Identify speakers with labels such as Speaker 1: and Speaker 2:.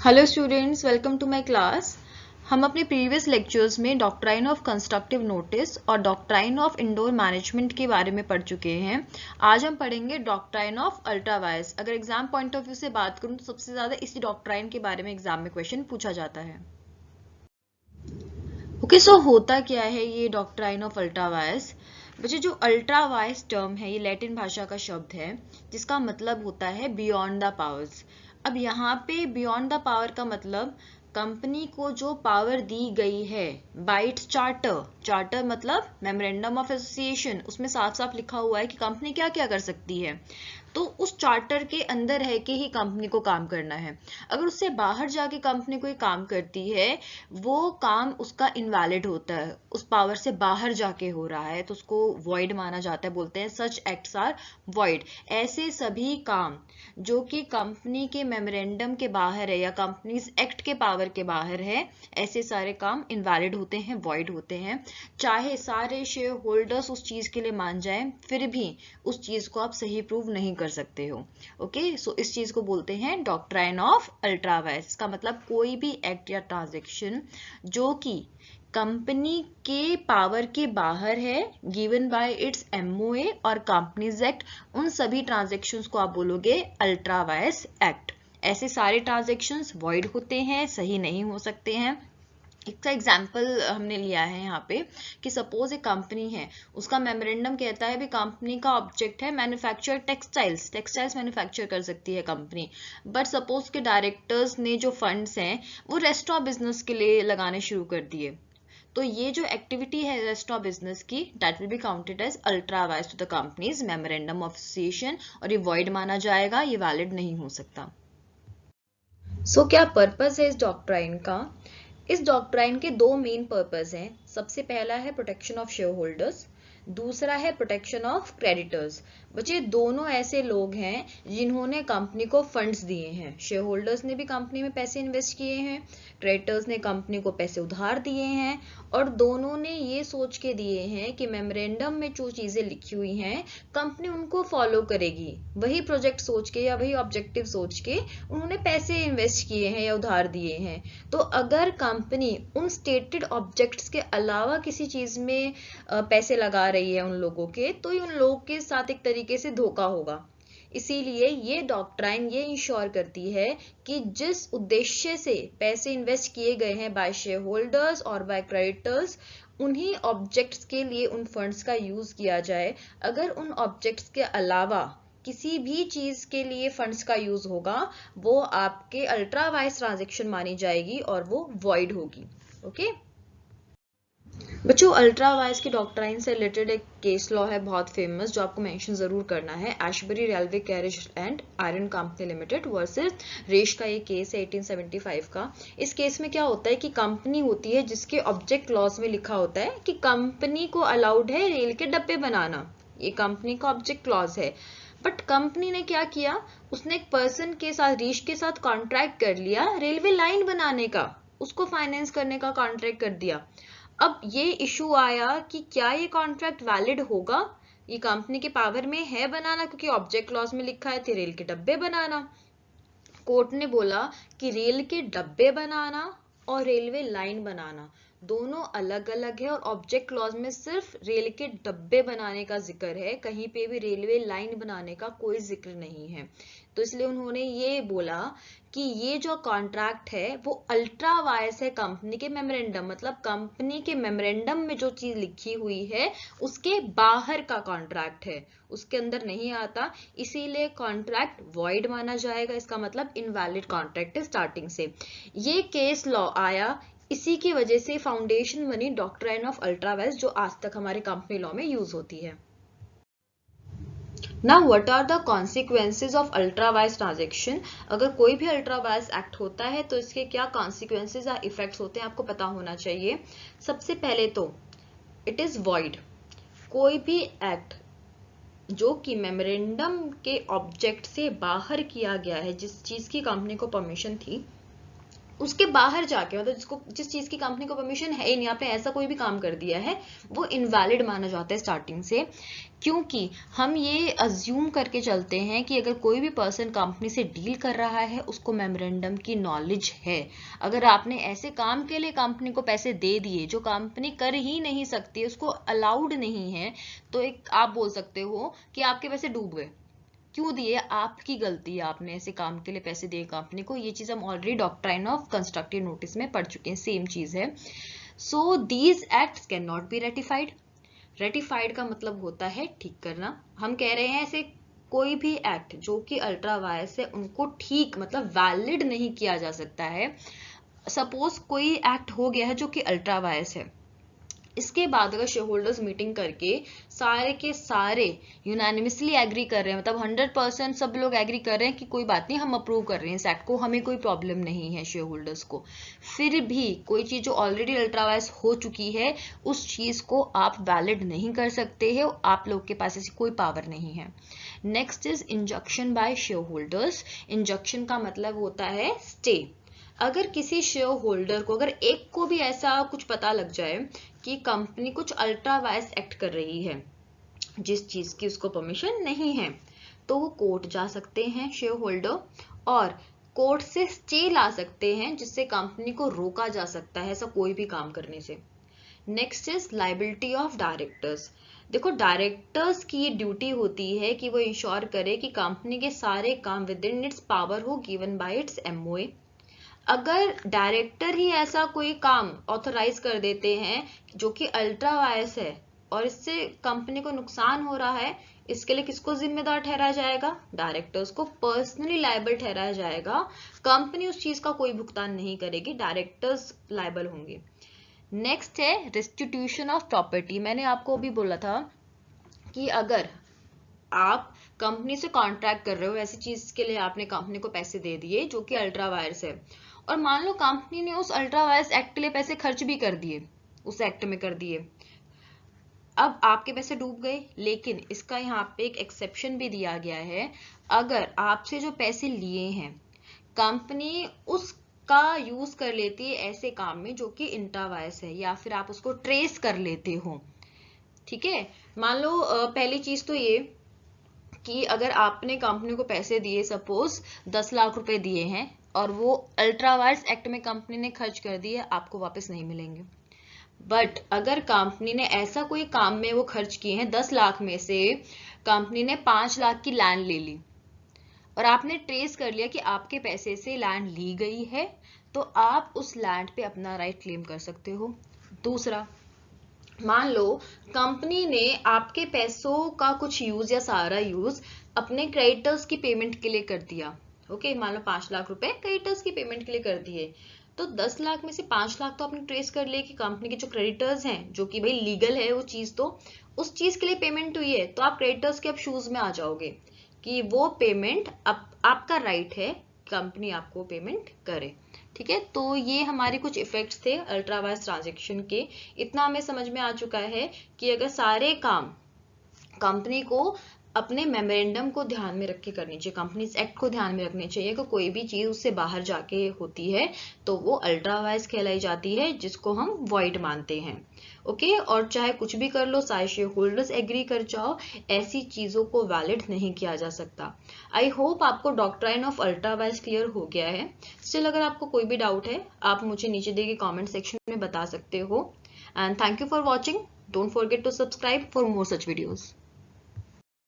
Speaker 1: Hello students, welcome to my class. हम अपने previous lectures में डॉक्ट्राइन ऑफ कंस्ट्रक्टिव नोटिस और डॉक्ट्राइन ऑफ इंडोर मैनेजमेंट के बारे में पढ़ चुके हैं। आज हम पढ़ेंगे डॉक्ट्राइन ऑफ अल्ट्रा वायर्स। अगर एग्जाम पॉइंट ऑफ व्यू से बात करूं तो सबसे ज्यादा इसी डॉक्ट्राइन के बारे में एग्जाम में क्वेश्चन पूछा जाता है। ओके, सो होता क्या है ये डॉक्ट्राइन ऑफ अल्ट्रा वायर्स? बच्चे, जो अल्ट्रा वायर्स टर्म है ये लैटिन भाषा का शब्द है जिसका मतलब होता है बियॉन्ड द पावर्स। अब यहाँ पे बियॉन्ड द पावर का मतलब कंपनी को जो पावर दी गई है बाय इट्स चार्टर। चार्टर मतलब मेमोरेंडम ऑफ एसोसिएशन, उसमें साफ साफ लिखा हुआ है कि कंपनी क्या क्या कर सकती है। तो उस चार्टर के अंदर रह के ही कंपनी को काम करना है। अगर उससे बाहर जाके कंपनी कोई काम करती है वो काम उसका इनवैलिड होता है, उस पावर से बाहर जाके हो रहा है तो उसको वॉइड माना जाता है। बोलते हैं सच एक्ट्स आर वॉइड। ऐसे सभी काम जो कि कंपनी के मेमोरेंडम के बाहर है या कंपनीज एक्ट के पावर के बाहर है, ऐसे सारे काम इनवैलिड होते हैं, वॉइड होते हैं। चाहे सारे शेयर होल्डर्स उस चीज के लिए मान जाएं, फिर भी उस चीज को आप सही प्रूव नहीं कर सकते हो। ओके, सो इस चीज को बोलते हैं डॉक्ट्राइन ऑफ अल्ट्रा वायर्स। इसका मतलब कोई भी एक्ट या ट्रांजैक्शन जो कि कंपनी के पावर के बाहर है, गिवन बाय इट्स एमओए और कंपनीज एक्ट, उन सभी ट्रांजैक्शंस को आप बोलोगे अल्ट्रा वायर्स एक्ट। ऐसे सारे ट्रांजैक्शंस वॉइड होते हैं, सही नहीं हो सकते हैं। इसका एग्जाम्पल हमने लिया है यहाँ पे कि सपोज एक कंपनी है, उसका मेमोरेंडम कहता है भी कंपनी का ऑब्जेक्ट है मैन्युफैक्चर टेक्सटाइल्स, टेक्सटाइल्स मैन्युफैक्चर कर सकती है कंपनी। बट सपोज के डायरेक्टर्स ने जो फंड्स हैं वो रेस्टोरेंट बिजनेस के लिए लगाने शुरू कर दिए, तो ये जो एक्टिविटी है रेस्टोरेंट बिजनेस की, that will be counted as ultra vires to the company's memorandum of association और ये वॉइड माना जाएगा, ये वैलिड नहीं हो सकता। सो क्या पर्पस है इस डॉक्ट्राइन का? इस डॉक्ट्राइन के दो मेन पर्पस हैं। सबसे पहला है प्रोटेक्शन ऑफ शेयर होल्डर्स, दूसरा है प्रोटेक्शन ऑफ क्रेडिटर्स। बच्चे, दोनों ऐसे लोग हैं जिन्होंने कंपनी को फंड्स दिए हैं। शेयर होल्डर्स ने भी कंपनी में पैसे इन्वेस्ट किए हैं, क्रेडिटर्स ने कंपनी को पैसे उधार दिए हैं, और दोनों ने ये सोच के दिए हैं कि मेमोरेंडम में जो चीजें लिखी हुई हैं कंपनी उनको फॉलो करेगी। वही प्रोजेक्ट सोच के या वही ऑब्जेक्टिव सोच के उन्होंने पैसे इन्वेस्ट किए हैं या उधार दिए हैं। तो अगर कंपनी उन स्टेटेड ऑब्जेक्ट्स के अलावा किसी चीज में पैसे लगा रही है उन लोगों के, तो उन लोगों के साथ एक तरीके से धोखा होगा। इसीलिए ये डॉक्ट्राइन ये इंश्योर करती है कि जिस उद्देश्य से पैसे इन्वेस्ट किए गए हैं बाय शेयर होल्डर्स और बाय क्रेडिटर्स, उन्हीं ऑब्जेक्ट्स के लिए उन फंड्स का यूज किया जाए। अगर उन ऑब्जेक्ट्स के अलावा किसी भी चीज के लिए फंड्स का यूज होगा, वो आपके अल्ट्रा वायर्स ट्रांजैक्शन मानी जाएगी और वो वॉइड होगी। ओके बच्चों, अल्ट्रा वायर्स की डॉक्ट्राइन से रिलेटेड एक केस लॉ है बहुत फेमस, जो आपको मेंशन जरूर करना है। Ashbery railway carriage and iron company limited versus रेश का ये केस है 1875 का। इस केस में क्या होता है कि कंपनी होती है जिसके ऑब्जेक्ट क्लॉज में लिखा होता है कि कंपनी को अलाउड है रेल के डब्बे बनाना, ये कंपनी का ऑब्जेक्ट क्लॉज है। बट कंपनी ने क्या किया, उसने एक पर्सन के साथ, रीश के साथ कॉन्ट्रैक्ट कर लिया रेलवे लाइन बनाने का, उसको फाइनेंस करने का कॉन्ट्रैक्ट कर दिया। अब ये इशू आया कि क्या ये कॉन्ट्रैक्ट वैलिड होगा, ये कंपनी के पावर में है बनाना, क्योंकि ऑब्जेक्ट क्लॉज में लिखा है थे रेल के डब्बे बनाना। कोर्ट ने बोला कि रेल के डब्बे बनाना और रेलवे लाइन बनाना दोनों अलग अलग है, और ऑब्जेक्ट क्लॉज में सिर्फ रेल के डब्बे बनाने का जिक्र है, कहीं पे भी रेलवे लाइन बनाने का कोई जिक्र नहीं है। तो इसलिए उन्होंने ये बोला कि ये जो कॉन्ट्रैक्ट है वो अल्ट्रा वायर्स है कंपनी के मेमोरेंडम, मतलब कंपनी के मेमोरेंडम में जो चीज लिखी हुई है उसके बाहर का कॉन्ट्रैक्ट है, उसके अंदर नहीं आता, इसीलिए कॉन्ट्रैक्ट वॉइड माना जाएगा। इसका मतलब इनवैलिड कॉन्ट्रैक्ट है स्टार्टिंग से। ये केस लॉ आया, इसी की वजह से फाउंडेशन बनी डॉक्ट्राइन ऑफ अल्ट्रा वायर्स, जो आज तक हमारे कंपनी लॉ में यूज होती है। Now what are the consequences of ultra wires transaction? अगर कोई भी अल्ट्रा वायर्स एक्ट होता है तो इसके क्या consequences या इफेक्ट्स होते हैं आपको पता होना चाहिए। सबसे पहले तो इट इज वॉइड। कोई भी एक्ट जो कि मेमोरेंडम के ऑब्जेक्ट से बाहर किया गया है, जिस चीज की कंपनी को परमिशन थी, उसके बाहर जाके मतलब जिस चीज की कंपनी को परमिशन है ही नहीं, आपने ऐसा कोई भी काम कर दिया है, वो इनवैलिड माना जाता है स्टार्टिंग से। क्योंकि हम ये अज्यूम करके चलते हैं कि अगर कोई भी पर्सन कंपनी से डील कर रहा है उसको मेमोरेंडम की नॉलेज है। अगर आपने ऐसे काम के लिए कंपनी को पैसे दे दिए जो कंपनी कर ही नहीं सकती, उसको अलाउड नहीं है, तो एक आप बोल सकते हो कि आपके पैसे डूब गए। क्यों दिए? आपकी गलती है, आपने ऐसे काम के लिए पैसे दिए कंपनी को। ये चीज हम already doctrine of constructive notice में पढ़ चुके हैं, सेम चीज है। So these acts can not be ratified. Ratified का मतलब होता है ठीक करना। हम कह रहे हैं ऐसे कोई भी एक्ट जो कि अल्ट्रा वायरस है उनको ठीक मतलब वैलिड नहीं किया जा सकता है। सपोज कोई एक्ट हो गया है जो कि अल्ट्रा वायरस है, इसके बाद अगर शेयर होल्डर्स मीटिंग करके सारे के सारे यूनानिमसली एग्री कर रहे हैं, मतलब 100% सब लोग एग्री कर रहे हैं कि कोई बात नहीं, हम अप्रूव कर रहे हैं इस एक्ट को, हमें कोई प्रॉब्लम नहीं है शेयर होल्डर्स को, फिर भी कोई चीज जो ऑलरेडी अल्ट्रावायरस हो चुकी है उस चीज को आप वैलिड नहीं कर सकते हो, आप लोग के पास ऐसी कोई पावर नहीं है। Next is injunction by shareholders. Injunction का मतलब होता है स्टे। अगर किसी शेयर होल्डर को, अगर एक को भी ऐसा कुछ पता लग जाए कि कंपनी कुछ अल्ट्रा वायरस एक्ट कर रही है जिस चीज की उसको परमिशन नहीं है, तो वो कोर्ट जा सकते हैं शेयर होल्डर और कोर्ट से स्टे ला सकते हैं जिससे कंपनी को रोका जा सकता है ऐसा कोई भी काम करने से। Next is liability of directors. देखो डायरेक्टर्स की ये ड्यूटी होती है कि वो इंश्योर करे कि कंपनी के सारे काम विद इन इट्स पावर हो गिवन बाय इट्स एमओए। अगर डायरेक्टर ही ऐसा कोई काम ऑथराइज कर देते हैं जो कि अल्ट्रा वायरस है और इससे कंपनी को नुकसान हो रहा है, इसके लिए किसको जिम्मेदार ठहराया जाएगा? डायरेक्टर्स को पर्सनली लायबल ठहराया जाएगा। कंपनी उस चीज का कोई भुगतान नहीं करेगी, डायरेक्टर्स लायबल होंगे। नेक्स्ट है रेस्टिट्यूशन ऑफ प्रॉपर्टी। मैंने आपको अभी बोला था कि अगर आप कंपनी से कॉन्ट्रैक्ट कर रहे हो, ऐसी चीज के लिए आपने कंपनी को पैसे दे दिए जो कि अल्ट्रा वायरस है, और मान लो कंपनी ने उस अल्ट्रा वायरस एक्ट के लिए पैसे खर्च भी कर दिए, उस एक्ट में कर दिए, अब आपके पैसे डूब गए। लेकिन इसका यहाँ पे एक एक्सेप्शन भी दिया गया है, अगर आपसे जो पैसे लिए हैं कंपनी उसका यूज कर लेती है ऐसे काम में जो कि अल्ट्रा वायरस है, या फिर आप उसको ट्रेस कर लेते हो। ठीक है, मान लो पहली चीज तो ये कि अगर आपने कंपनी को पैसे दिए, सपोज 10 लाख रुपए दिए हैं और वो अल्ट्रा वायरस एक्ट में कंपनी ने खर्च कर दिए, आपको वापस नहीं मिलेंगे। बट अगर कंपनी ने ऐसा कोई काम में वो खर्च किए हैं, 10 लाख में से कंपनी ने 5 लाख की लैंड ले ली और आपने ट्रेस कर लिया कि आपके पैसे से लैंड ली गई है, तो आप उस लैंड पे अपना राइट क्लेम कर सकते हो। दूसरा, मान लो कंपनी ने आपके पैसों का कुछ यूज या सारा यूज अपने क्रेडिटर्स की पेमेंट के लिए कर दिया। ओके, मान लो 5 लाख रुपए क्रेडिटर्स की पेमेंट के लिए कर दिए, तो 10 लाख में से 5 लाख तो आपने ट्रेस कर लिए कि कंपनी के जो क्रेडिटर्स हैं, जो कि भाई लीगल है वो चीज, तो उस चीज के लिए पेमेंट हुई है, तो आप क्रेडिटर्स के अब शूज में आ जाओगे कि वो पेमेंट आपका राइट है, कंपनी आपको पेमेंट करे। ठीक है, तो ये हमारे कुछ इफेक्ट्स थे अल्ट्रा वायरस ट्रांजैक्शन के। इतना हमें समझ में आ चुका है कि अगर सारे काम कंपनी को अपने मेमोरेंडम को ध्यान में रख के करनी चाहिए, कंपनीज एक्ट को ध्यान में रखनी चाहिए कि कोई भी चीज उससे बाहर जाके होती है तो वो अल्ट्रा वायरस कहलाई जाती है, जिसको हम वॉइड मानते हैं। ओके, और चाहे कुछ भी कर लो, सारे शेयर होल्डर्स एग्री कर जाओ, ऐसी चीजों को वैलिड नहीं किया जा सकता। आई होप आपको doctrine of ultra vires clear हो गया है। स्टिल अगर आपको कोई भी डाउट है आप मुझे नीचे दिए गए कॉमेंट सेक्शन में बता सकते हो। And thank you for watching. Don't forget to subscribe for more such videos.